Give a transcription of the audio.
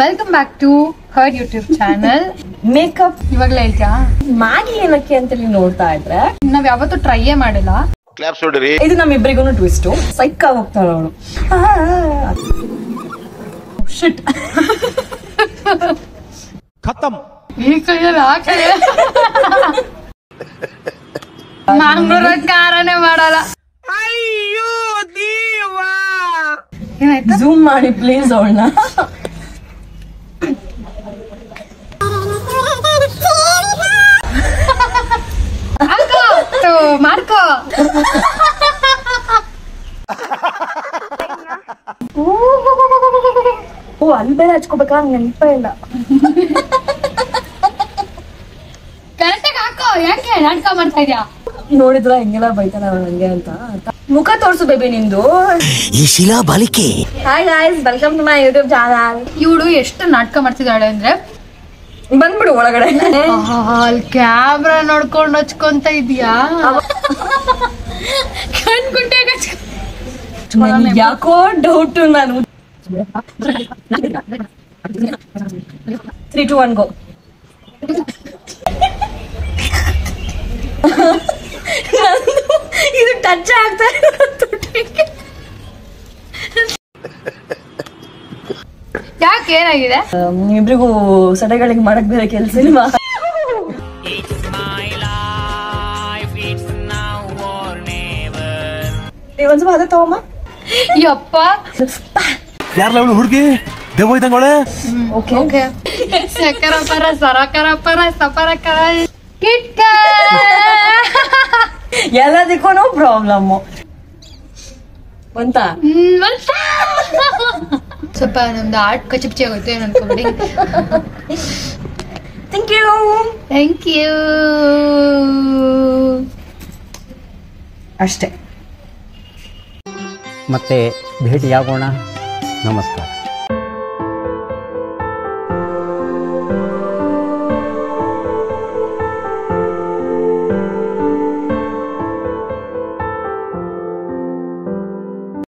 Welcome back to her YouTube channel. Makeup ಇವಾಗಲೇ ಹೇಳ್ತೀಯಾ Maggi ಏನಕ್ಕೆ ಅಂತ ನೋಡ್ತಾ ಇದ್ರೆ ನಾವ್ ಯಾವತ್ತೂ ಟ್ರೈಯೇ ಮಾಡಿಲ್ಲ. ಇದು ನಮ್ಮಿಬ್ಬರಿಗೂ ಟ್ವಿಸ್ಟ್. ಸೈಕ್ ಆಗಿ ಹೋಗ್ತಾಳ ಅವಳು. ಶಿಟ್ ಖತಮ್. ಈ ಕೈಯಲ್ಲಿ ಆ ಕೈ ಮಂಗ್ಳೂರ ಕಾರನೇ ಮಾಡಲ್ಲ. ಅಯ್ಯೋ ದೇವಾ, ಏನಾಯ್ತು? ಝೂಮ್ ಮಾಡಿ ಪ್ಲೀಸ್ ಅವಳನ್ನ. ಮಾಡ್ಕೋ. ಓ ಅಲ್ಲಿ ಬೇರೆ ಹಚ್ಕೋಬೇಕಾ? ನೆನಪ ಇಲ್ಲ. ಕರೆಕ್ಟಾಗಿ ಹಾಕೋ. ಯಾಕೆ ನಾಟಕ ಮಾಡ್ತಾ ಇದ್ಯಾ? ನೋಡಿದ್ರ ಹೆಂಗೆಲ್ಲ ಬೈತಾನ ನಂಗೆ ಅಂತ. ಮುಖ ತೋರ್ಸು ಬೇಬಿ ನಿಂದು. ಈ ಶಿಲಾ ಬಾಲಿಕೆ. Hi guys, welcome to my YouTube channel. ಇವಳು ಎಷ್ಟು ನಾಟಕ ಮಾಡ್ತಿದ್ದಾಳೆ ಅಂದ್ರೆ ಬಂದ್ಬಿಡು ಒಳಗಡೆ. ಅಲ್ಲಿ ಕ್ಯಾಮ್ರಾ ನೋಡ್ಕೊಂಡು ಹಚ್ಕೊಂತ ಇದೀಯಾ? ಕಣ್ಗುಡ್ಡೆಗೆ ಯಾಕೋ ಡೌಟ್. ನಾನು 3, 2, 1 ಗೋ. ಇದು ಟಚ್ ಆಗ್ತಾ ಯಾಕೆ ಏನಾಗಿದೆ? ಇಬ್ರಿಗೂ ಸಡೆಗಳಿಗೆ ಮಾಡಕ್ ಬೇರೆ ಕೆಲ್ಸ ಇಲ್ವಾ? ಒಂದ್ ಸ್ವಲ್ಪ ಅದೇ ತಗೋಮ್ಮ. ಯಪ್ಪ ಯಾರ್ಲ ಅವಳು ಹುಡುಗಿ ದೆವ್ವ ಇದ್ದಂಗೋಳೆ. ಓಕೆ. ಸಕರ ಪರ ಸರಕರ ಪರ ಸಪರ ಕರ ಕಿಟ್ಕ ಎಲ್ಲದಕ್ಕೂ ಪ್ರಾಬ್ಲಮ್ ಅಂತ. ಸ್ವಲ್ಪ ನಮ್ದು ಆರ್ಟ್ ಕಚಿಪಿಚಿ ಆಗುತ್ತೆ ಏನು ಅನ್ಕೋಬೇಡಿ. Thank you. Thank you. ಅಷ್ಟೇ. ಮತ್ತೆ ಭೇಟಿಯಾಗೋಣ. ನಮಸ್ಕಾರ.